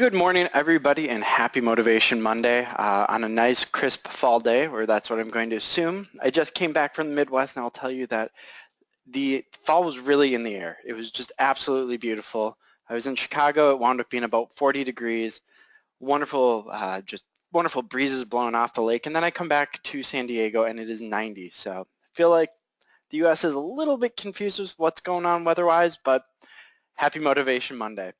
Good morning, everybody, and happy Motivation Monday on a nice, crisp fall day, or that's what I'm going to assume. I just came back from the Midwest, and I'll tell you that the fall was really in the air. It was just absolutely beautiful. I was in Chicago. It wound up being about 40 degrees, wonderful, just wonderful breezes blowing off the lake, and then I come back to San Diego, and it is 90. So I feel like the U.S. is a little bit confused with what's going on weather-wise, but happy Motivation Monday.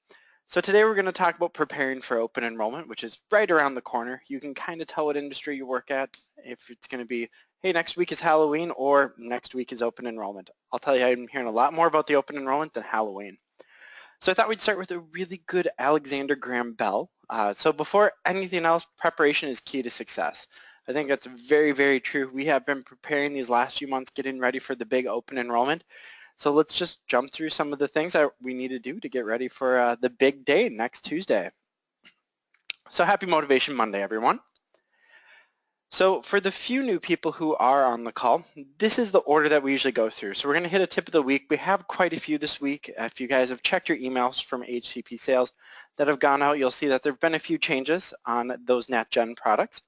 So today we're going to talk about preparing for open enrollment, which is right around the corner. You can kind of tell what industry you work at if it's going to be, hey, next week is Halloween or next week is open enrollment. I'll tell you, I'm hearing a lot more about the open enrollment than Halloween. So I thought we'd start with a really good Alexander Graham Bell. So before anything else, preparation is key to success. I think that's very, very true. We have been preparing these last few months, getting ready for the big open enrollment. So let's just jump through some of the things that we need to do to get ready for the big day next Tuesday. So happy Motivation Monday, everyone. So for the few new people who are on the call, this is the order that we usually go through. So we're going to hit a tip of the week. We have quite a few this week. If you guys have checked your emails from AHCP sales that have gone out, you'll see that there have been a few changes on those NAPJ products.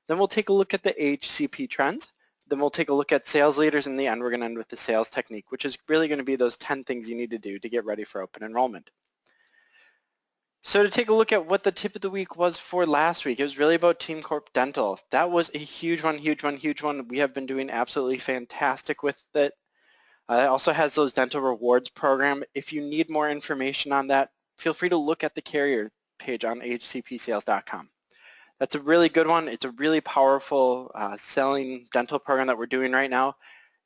Then we'll take a look at the AHCP trends. Then we'll take a look at sales leaders. In the end, we're going to end with the sales technique, which is really going to be those 10 things you need to do to get ready for open enrollment. So to take a look at what the tip of the week was for last week, it was really about Team Corp Dental. That was a huge one, huge one, huge one. We have been doing absolutely fantastic with it. It also has those dental rewards program. If you need more information on that, feel free to look at the carrier page on ahcpsales.com. That's a really good one. It's a really powerful selling dental program that we're doing right now.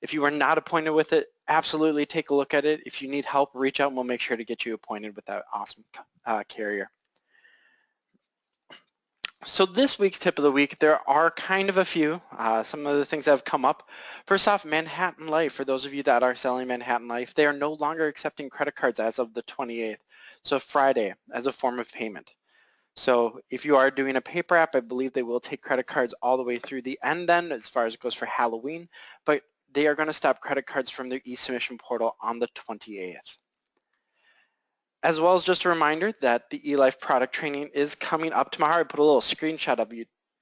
If you are not appointed with it, absolutely take a look at it. If you need help, reach out and we'll make sure to get you appointed with that awesome carrier. So this week's tip of the week, there are kind of a few, some of the things that have come up. First off, Manhattan Life. For those of you that are selling Manhattan Life, they are no longer accepting credit cards as of the 28th, so Friday, as a form of payment. So if you are doing a paper app, I believe they will take credit cards all the way through the end then as far as it goes for Halloween, but they are going to stop credit cards from their e-submission portal on the 28th. As well as just a reminder that the eLife product training is coming up tomorrow. I put a little screenshot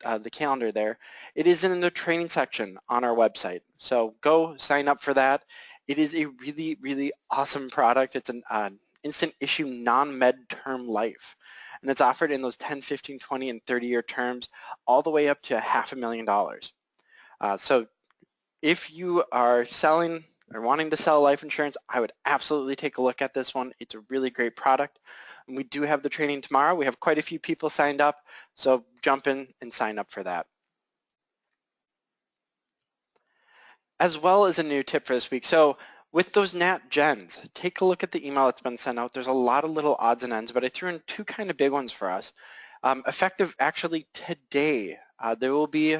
of the calendar there. It is in the training section on our website. So go sign up for that. It is a really, really awesome product. It's an instant issue non-med term life. And it's offered in those 10, 15, 20, and 30-year terms, all the way up to $500,000. So if you are selling or wanting to sell life insurance, I would absolutely take a look at this one. It's a really great product. And we do have the training tomorrow. We have quite a few people signed up, so jump in and sign up for that. As well as a new tip for this week. So with those NAPJs, take a look at the email that's been sent out. There's a lot of little odds and ends, but I threw in two kind of big ones for us. Effective actually today, there will be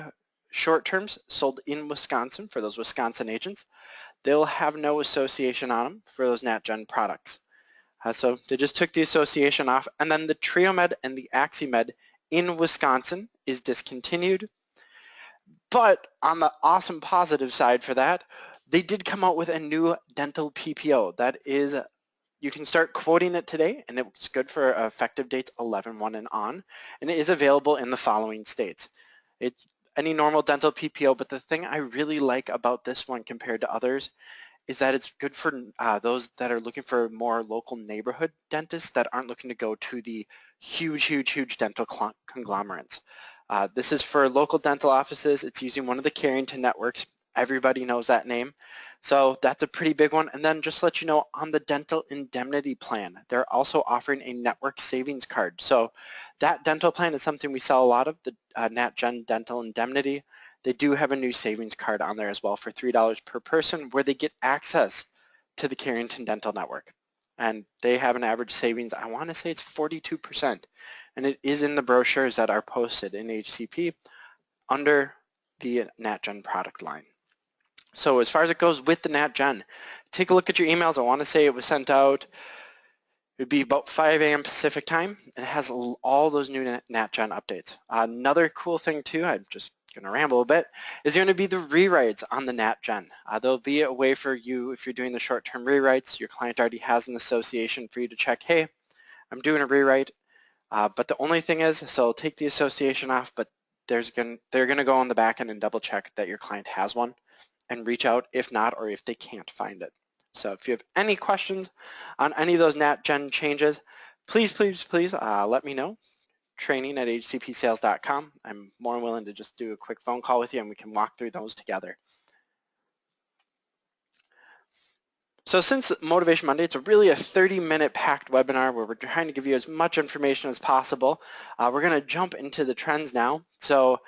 short terms sold in Wisconsin for those Wisconsin agents. They'll have no association on them for those NAPJ products. So they just took the association off, and then the TrioMed and the AxioMed in Wisconsin is discontinued. But on the awesome positive side for that, they did come out with a new dental PPO. That is, you can start quoting it today, and it's good for effective dates 11/1 and on, and it is available in the following states. It's any normal dental PPO, but the thing I really like about this one compared to others is that it's good for those that are looking for more local neighborhood dentists that aren't looking to go to the huge, huge, huge dental conglomerates. This is for local dental offices. It's using one of the Carrington networks. Everybody knows that name. So that's a pretty big one. And then just to let you know, on the dental indemnity plan, they're also offering a network savings card. So that dental plan is something we sell a lot of, the NatGen Dental Indemnity. They do have a new savings card on there as well for $3 per person, where they get access to the Carrington Dental Network. And they have an average savings, I want to say it's 42%. And it is in the brochures that are posted in HCP under the NatGen product line. So as far as it goes with the NatGen, take a look at your emails. I want to say it was sent out, it would be about 5 a.m. Pacific time, and it has all those new NatGen updates. Another cool thing too, I'm just going to ramble a bit, is going to be the rewrites on the NatGen. There'll be a way for you, if you're doing the short-term rewrites, your client already has an association for you to check, hey, I'm doing a rewrite. But the only thing is, so take the association off, but they're gonna go on the back end and double check that your client has one and reach out if not, or if they can't find it. So if you have any questions on any of those NAPJ changes, please let me know. Training@ahcpsales.com. I'm more than willing to just do a quick phone call with you and we can walk through those together. So since Motivation Monday, it's really a 30-minute packed webinar where we're trying to give you as much information as possible. We're going to jump into the trends now. So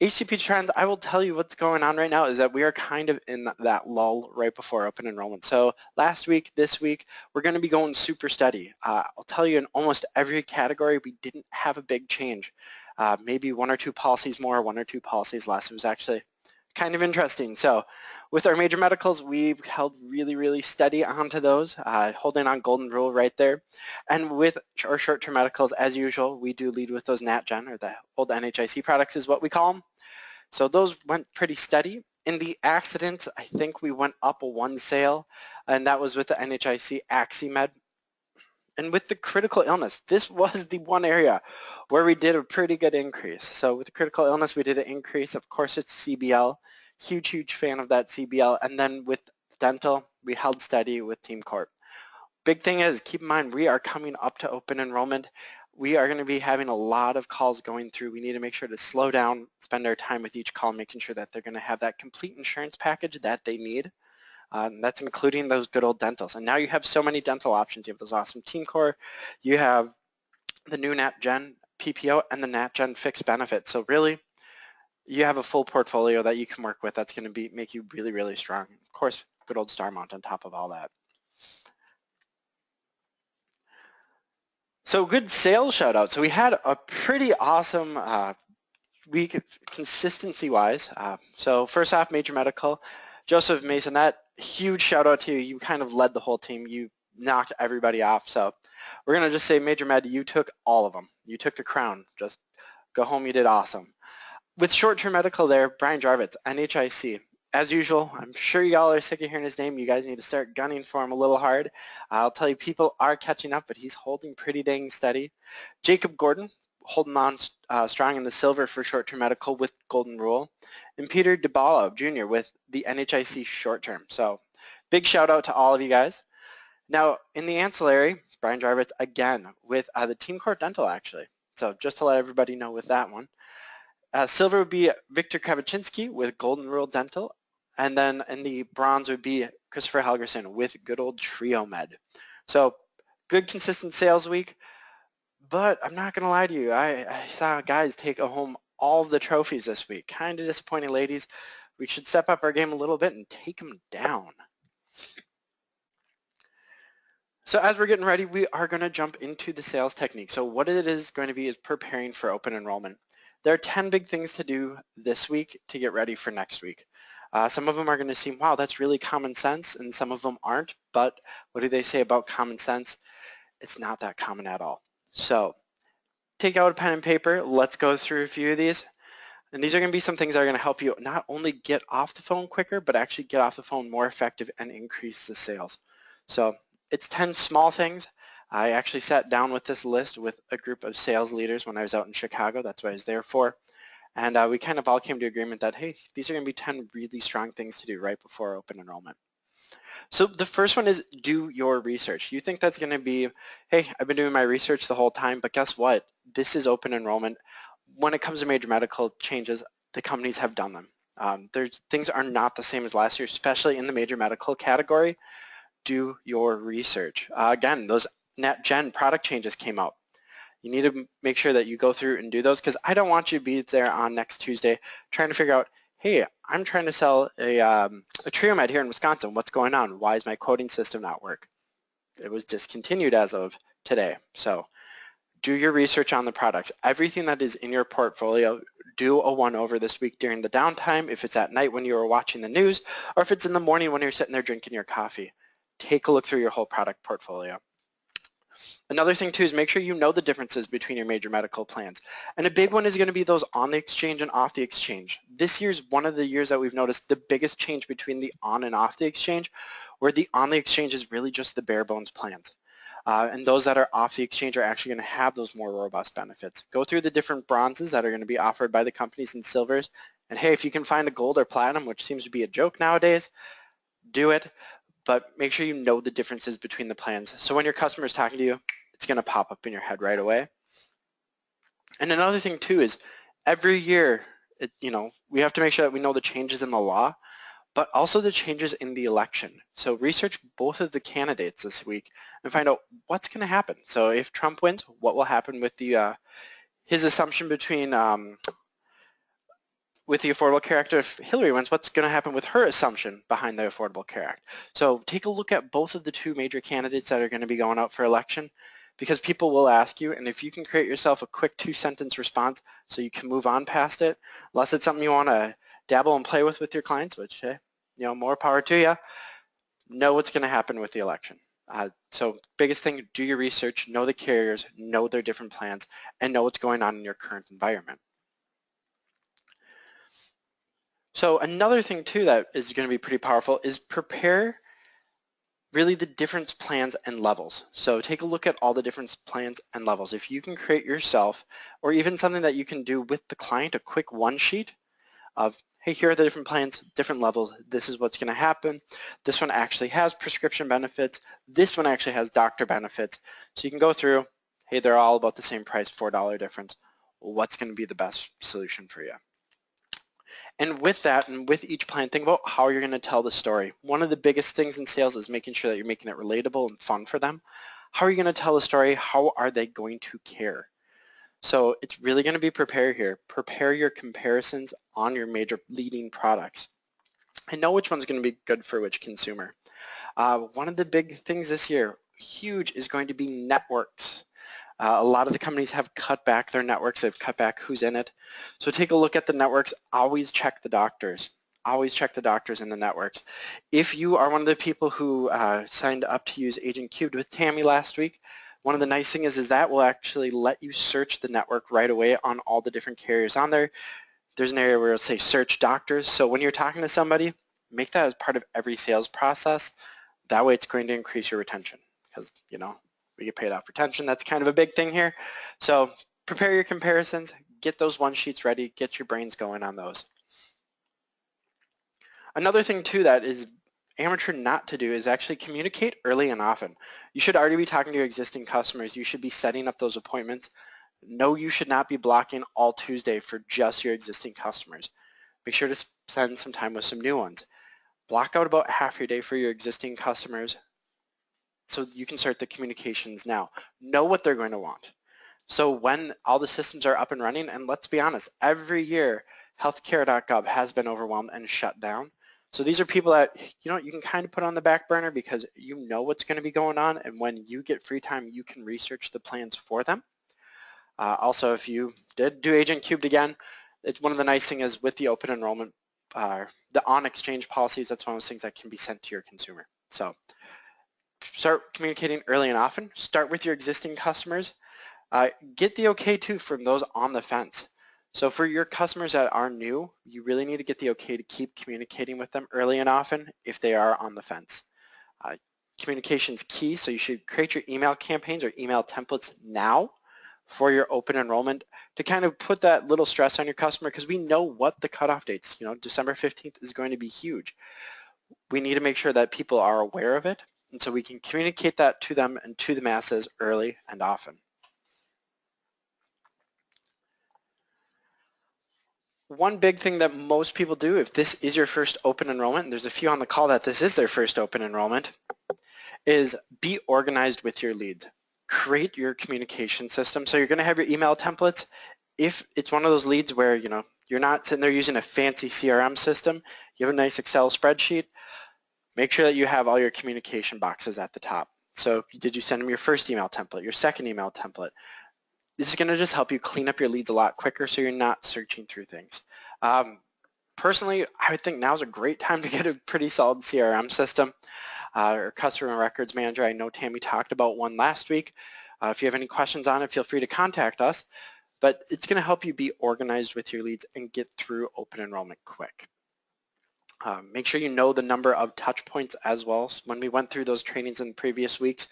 AHCP trends, I will tell you what's going on right now is that we are kind of in that lull right before open enrollment. So last week, this week, we're going to be going super steady. I'll tell you in almost every category, we didn't have a big change. Maybe 1 or 2 policies more, 1 or 2 policies less. It was actually kind of interesting. So with our major medicals, we've held really steady onto those, holding on golden rule right there. And with our short-term medicals, as usual, we do lead with those NAPJ, or the old NHIC products is what we call them. So those went pretty steady. In the accident, I think we went up 1 sale, and that was with the NHIC AHCP. And with the critical illness, this was the one area where we did a pretty good increase. So with the critical illness, we did an increase. Of course, it's CBL. Huge fan of that CBL. And then with dental, we held steady with Team Corp. Big thing is, keep in mind, we are coming up to open enrollment. We are going to be having a lot of calls going through. We need to make sure to slow down, spend our time with each call, making sure that they're going to have that complete insurance package that they need. That's including those good old dentals. And now you have so many dental options. You have those awesome Team Core. You have the new NAPJ PPO and the NAPJ fixed benefit. So really, you have a full portfolio that you can work with that's going to make you really strong. Of course, good old Starmount on top of all that. So good sales shout out. So we had a pretty awesome week consistency-wise. So first off, major medical. Joseph Mason, that huge shout out to you. You kind of led the whole team. You knocked everybody off. So we're going to just say Major Med, you took all of them. You took the crown. Just go home. You did awesome. With short-term medical there, Brian Jarvitz, NHIC. As usual, I'm sure y'all are sick of hearing his name. You guys need to start gunning for him a little hard. I'll tell you, people are catching up, but he's holding pretty dang steady. Jacob Gordon, holding on strong in the silver for short-term medical with Golden Rule. And Peter DiBallo Jr. with the NHIC short-term. So big shout out to all of you guys. Now in the ancillary, Brian Jarvitz again with the Team Court Dental actually. So just to let everybody know with that one. Silver would be Victor Kravachinski with Golden Rule Dental. And then in the bronze would be Christopher Helgerson with good old Trio Med. So good consistent sales week. But I'm not going to lie to you, I saw guys take home all of the trophies this week. Kind of disappointing, ladies. We should step up our game a little bit and take them down. So as we're getting ready, we are going to jump into the sales technique. So what it is going to be is preparing for open enrollment. There are 10 big things to do this week to get ready for next week. Some of them are going to seem, wow, that's really common sense, and some of them aren't. But what do they say about common sense? It's not that common at all. So take out a pen and paper. Let's go through a few of these. And these are going to be some things that are going to help you not only get off the phone quicker, but actually get off the phone more effective and increase the sales. So it's 10 small things. I actually sat down with this list with a group of sales leaders when I was out in Chicago. That's what I was there for. And we kind of all came to agreement that, hey, these are going to be 10 really strong things to do right before open enrollment. So the first one is do your research. You think that's going to be, hey, I've been doing my research the whole time, but guess what? This is open enrollment. When it comes to major medical changes, the companies have done them. Things are not the same as last year, especially in the major medical category. Do your research. Again, those NAPJ product changes came out. You need to make sure that you go through and do those because I don't want you to be there on next Tuesday trying to figure out, hey, I'm trying to sell a Trio Med here in Wisconsin. What's going on? Why is my quoting system not work? It was discontinued as of today. So do your research on the products. Everything that is in your portfolio, do a one-over this week during the downtime, if it's at night when you are watching the news, or if it's in the morning when you're sitting there drinking your coffee. Take a look through your whole product portfolio. Another thing too is make sure you know the differences between your major medical plans. And a big one is going to be those on the exchange and off the exchange. This year's one of the years that we've noticed the biggest change between the on and off the exchange, where the on the exchange is really just the bare bones plans. And those that are off the exchange are actually going to have those more robust benefits. Go through the different bronzes that are going to be offered by the companies and silvers. And hey, if you can find a gold or platinum, which seems to be a joke nowadays, do it. But make sure you know the differences between the plans. So when your customer is talking to you, it's going to pop up in your head right away. And another thing too is every year, we have to make sure that we know the changes in the law, but also the changes in the election. So research both of the candidates this week and find out what's going to happen. So if Trump wins, what will happen with the his assumption between with the Affordable Care Act? If Hillary wins, what's going to happen with her assumption behind the Affordable Care Act? So take a look at both of the two major candidates that are going to be going out for election, because people will ask you, and if you can create yourself a quick 2-sentence response so you can move on past it, unless it's something you want to dabble and play with your clients, which, hey, more power to you, know what's going to happen with the election. So biggest thing, do your research, know the carriers, know their different plans, and know what's going on in your current environment. So another thing too that is going to be pretty powerful is prepare really the different plans and levels. So take a look at all the different plans and levels. If you can create yourself, or even something that you can do with the client, a quick one sheet of, hey, here are the different plans, different levels, this is what's going to happen. This one actually has prescription benefits. This one actually has doctor benefits. So you can go through, hey, they're all about the same price, $4 difference. What's going to be the best solution for you? And with that, and with each plan, think about how you're going to tell the story. One of the biggest things in sales is making sure that you're making it relatable and fun for them. How are you going to tell the story? How are they going to care? So it's really going to be prepare here. Prepare your comparisons on your major leading products and know which one's going to be good for which consumer. One of the big things this year, huge, is going to be networks. A lot of the companies have cut back their networks. They've cut back who's in it. So take a look at the networks. Always check the doctors. Always check the doctors in the networks. If you are one of the people who signed up to use Agent Cubed with Tammy last week, one of the nice things is that will actually let you search the network right away on all the different carriers on there. There's an area where it'll say search doctors. So when you're talking to somebody, make that as part of every sales process. That way it's going to increase your retention because, we get paid off retention. That's kind of a big thing here. So prepare your comparisons, get those one sheets ready, get your brains going on those. Another thing too that is amateur not to do is actually communicate early and often. You should already be talking to your existing customers. You should be setting up those appointments. No, you should not be blocking all Tuesday for just your existing customers. Make sure to spend some time with some new ones. Block out about half your day for your existing customers so you can start the communications now. Know what they're going to want. So when all the systems are up and running, and let's be honest, every year healthcare.gov has been overwhelmed and shut down. So these are people that you can kind of put on the back burner because you know what's going to be going on, and when you get free time, you can research the plans for them. Also, if you did do Agent Cubed again, it's one of the nice things is with the open enrollment, the on-exchange policies, that's one of those things that can be sent to your consumer. So start communicating early and often. Start with your existing customers. Get the okay too from those on the fence. So for your customers that are new, you really need to get the okay to keep communicating with them early and often if they are on the fence. Communication is key, so you should create your email campaigns or email templates now for your open enrollment to kind of put that little stress on your customer, because we know what the cutoff dates, December 15th is going to be huge. We need to make sure that people are aware of it, and so we can communicate that to them and to the masses early and often. One big thing that most people do, if this is your first open enrollment, and there's a few on the call that this is their first open enrollment, is be organized with your leads. Create your communication system. So you're going to have your email templates. If it's one of those leads where you're not sitting there using a fancy CRM system, you have a nice Excel spreadsheet, make sure that you have all your communication boxes at the top. So did you send them your first email template, your second email template? This is going to just help you clean up your leads a lot quicker so you're not searching through things. Personally, I would think now is a great time to get a pretty solid CRM system or customer records manager. I know Tammy talked about one last week. If you have any questions on it, feel free to contact us. But it's going to help you be organized with your leads and get through open enrollment quick. Make sure you know the number of touch points as well. So when we went through those trainings in previous weeks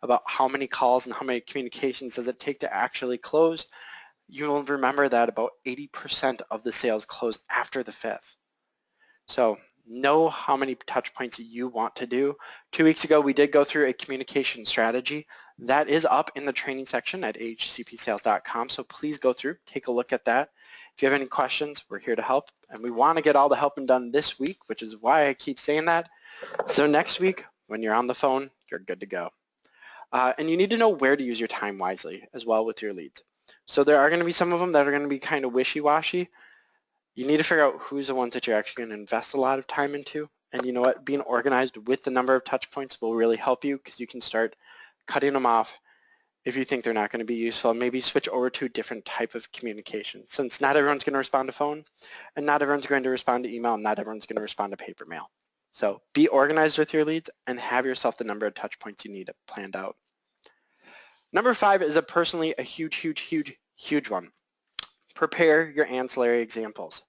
about how many calls and how many communications does it take to actually close, you will remember that about 80% of the sales close after the 5th. So know how many touch points you want to do. 2 weeks ago, we did go through a communication strategy. That is up in the training section at ahcpsales.com. So please go through, take a look at that. If you have any questions, we're here to help. And we want to get all the helping done this week, which is why I keep saying that. So next week, when you're on the phone, you're good to go. And you need to know where to use your time wisely as well with your leads. So there are going to be some of them that are going to be kind of wishy-washy. You need to figure out who's the ones that you're actually going to invest a lot of time into. And you know what? Being organized with the number of touch points will really help you because you can start cutting them off if you think they're not going to be useful. Maybe switch over to a different type of communication, since not everyone's going to respond to phone and not everyone's going to respond to email and not everyone's going to respond to paper mail. So be organized with your leads and have yourself the number of touch points you need planned out. Number 5 is personally a huge one. Prepare your ancillary examples.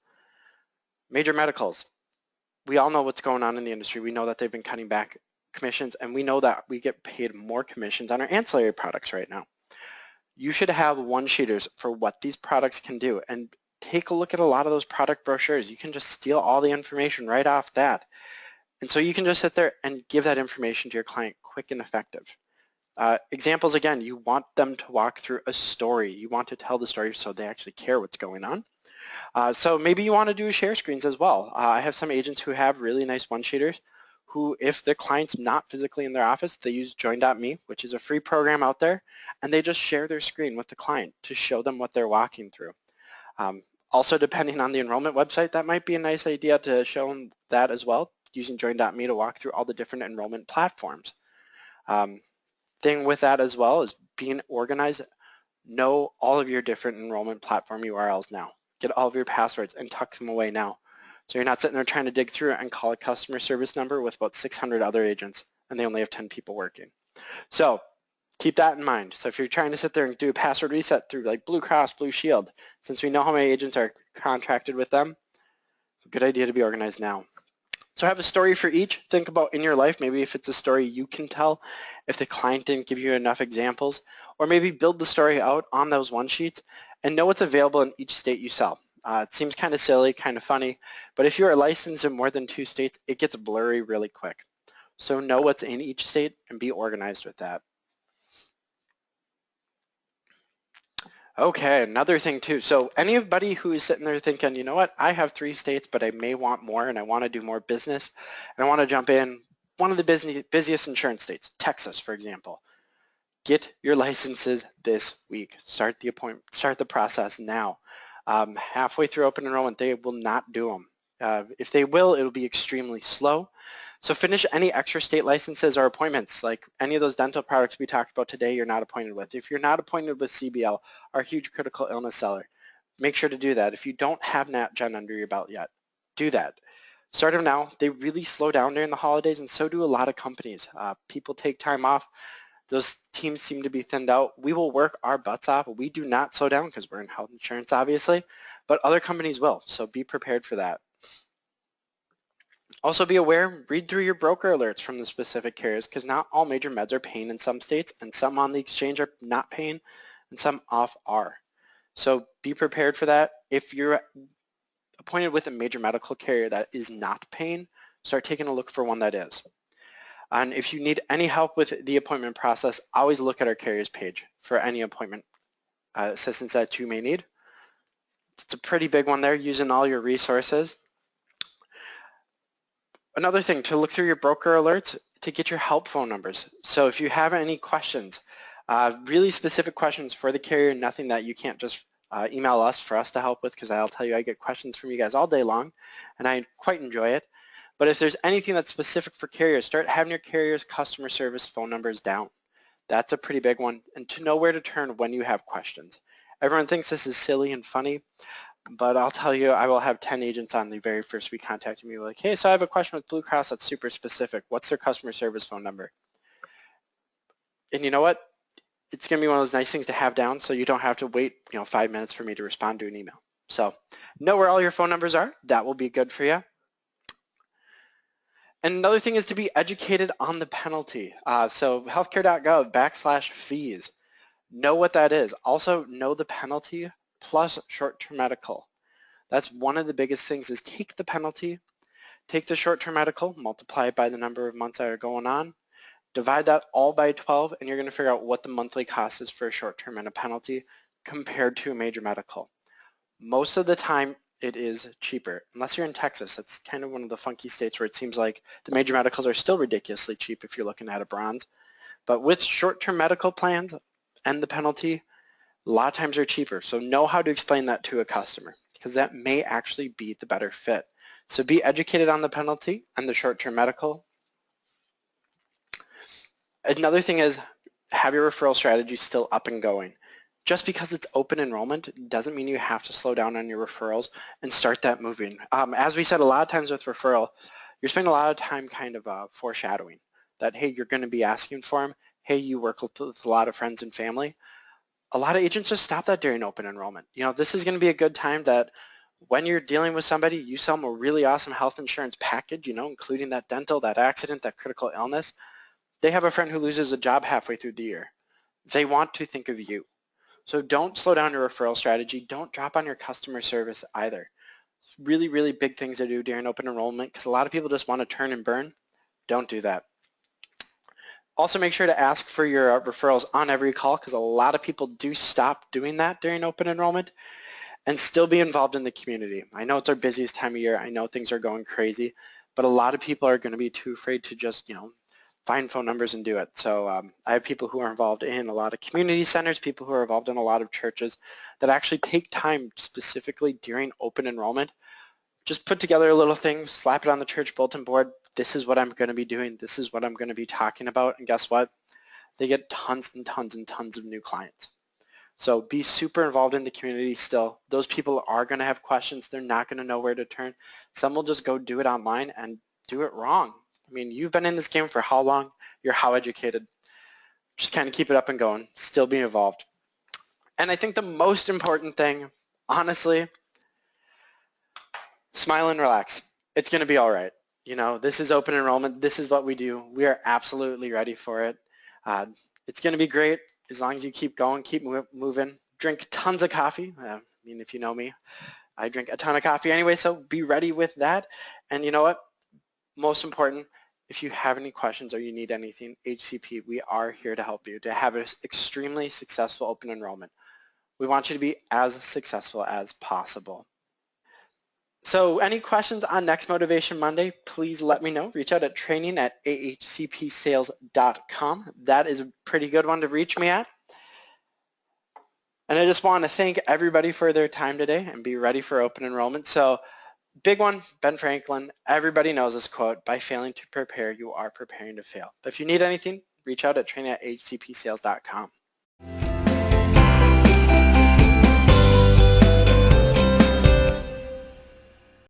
Major medicals. We all know what's going on in the industry. We know that they've been cutting back commissions, and we know that we get paid more commissions on our ancillary products right now. You should have one-sheeters for what these products can do, and take a look at a lot of those product brochures. You can just steal all the information right off that. And so you can just sit there and give that information to your client quick and effective. Examples, again, you want them to walk through a story. You want to tell the story so they actually care what's going on. So maybe you want to do share screens as well. I have some agents who have really nice one-sheeters who, if the client's not physically in their office, they use join.me, which is a free program out there, and they just share their screen with the client to show them what they're walking through. Also, depending on the enrollment website, that might be a nice idea to show them that as well, using join.me to walk through all the different enrollment platforms. Thing with that as well is being organized. Know all of your different enrollment platform URLs now. Get all of your passwords and tuck them away now. So you're not sitting there trying to dig through it and call a customer service number with about 600 other agents and they only have 10 people working. So keep that in mind. So if you're trying to sit there and do a password reset through like Blue Cross, Blue Shield, since we know how many agents are contracted with them, good idea to be organized now. So have a story for each. Think about in your life, maybe if it's a story you can tell, if the client didn't give you enough examples, or maybe build the story out on those one sheets and know what's available in each state you sell. It seems kind of silly, kind of funny, but if you are licensed in more than 2 states, it gets blurry really quick. So know what's in each state and be organized with that. Okay, another thing too. So anybody who is sitting there thinking, you know what, I have 3 states, but I may want more and I want to do more business and I want to jump in one of the busiest insurance states, Texas, for example. Get your licenses this week. Start the process now. Halfway through open enrollment, they will not do them. If they will, it'll be extremely slow. So finish any extra state licenses or appointments, like any of those dental products we talked about today you're not appointed with. If you're not appointed with CBL, our huge critical illness seller, make sure to do that. If you don't have NAPJ under your belt yet, do that. Start them now. They really slow down during the holidays, and so do a lot of companies. People take time off. Those teams seem to be thinned out. We will work our butts off. We do not slow down because we're in health insurance, obviously, but other companies will, so be prepared for that. Also be aware, read through your broker alerts from the specific carriers because not all major meds are paying in some states and some on the exchange are not paying and some off are. So be prepared for that. If you're appointed with a major medical carrier that is not paying, start taking a look for one that is. And if you need any help with the appointment process, always look at our carriers page for any appointment assistance that you may need. It's a pretty big one there, using all your resources. Another thing, to look through your broker alerts to get your help phone numbers. So if you have any questions, really specific questions for the carrier, nothing that you can't just email us for us to help with, because I'll tell you I get questions from you guys all day long and I quite enjoy it. But if there's anything that's specific for carriers, start having your carrier's customer service phone numbers down. That's a pretty big one, and to know where to turn when you have questions. Everyone thinks this is silly and funny, but I'll tell you, I will have 10 agents on the very first week contacting me like, hey, so I have a question with Blue Cross that's super specific. What's their customer service phone number? And you know what? It's going to be one of those nice things to have down so you don't have to wait 5 minutes for me to respond to an email. So know where all your phone numbers are. That will be good for you. And another thing is to be educated on the penalty. So healthcare.gov/fees. Know what that is. Also know the penalty plus short-term medical. That's one of the biggest things is take the penalty, take the short-term medical, multiply it by the number of months that are going on, divide that all by 12, and you're going to figure out what the monthly cost is for a short-term and a penalty compared to a major medical. Most of the time, it is cheaper. Unless you're in Texas, that's kind of one of the funky states where it seems like the major medicals are still ridiculously cheap if you're looking at a bronze. But with short-term medical plans and the penalty, a lot of times they're cheaper. So know how to explain that to a customer because that may actually be the better fit. So be educated on the penalty and the short-term medical. Another thing is have your referral strategy still up and going. Just because it's open enrollment doesn't mean you have to slow down on your referrals and start that moving. As we said, a lot of times with referral, you're spending a lot of time kind of foreshadowing that, hey, you're going to be asking for them. Hey, you work with a lot of friends and family. A lot of agents just stop that during open enrollment. You know, this is going to be a good time that when you're dealing with somebody, you sell them a really awesome health insurance package, you know, including that dental, that accident, that critical illness. They have a friend who loses a job halfway through the year. They want to think of you. So don't slow down your referral strategy. Don't drop on your customer service either. It's really, really big things to do during open enrollment because a lot of people just want to turn and burn. Don't do that. Also make sure to ask for your referrals on every call because a lot of people do stop doing that during open enrollment and still be involved in the community. I know it's our busiest time of year. I know things are going crazy, but a lot of people are going to be too afraid to just, you know, find phone numbers and do it. So I have people who are involved in a lot of community centers, people who are involved in a lot of churches that actually take time specifically during open enrollment. Just put together a little thing, slap it on the church bulletin board. This is what I'm going to be doing. This is what I'm going to be talking about. And guess what? They get tons and tons and tons of new clients. So be super involved in the community still. Those people are going to have questions. They're not going to know where to turn. Some will just go do it online and do it wrong. I mean, you've been in this game for how long? You're how educated? Just kind of keep it up and going. Still be involved. And I think the most important thing, honestly, smile and relax. It's going to be all right. You know, this is open enrollment. This is what we do. We are absolutely ready for it. It's going to be great as long as you keep going, keep moving. Drink tons of coffee. I mean, if you know me, I drink a ton of coffee anyway, so be ready with that. And you know what? Most important, if you have any questions or you need anything, AHCP, we are here to help you to have an extremely successful open enrollment. We want you to be as successful as possible. So any questions on Next Motivation Monday, please let me know. Reach out at training@ahcpsales.com. That is a pretty good one to reach me at. And I just want to thank everybody for their time today and be ready for open enrollment. So big one, Ben Franklin, everybody knows this quote, by failing to prepare, you are preparing to fail. But if you need anything, reach out at training@ahcpsales.com.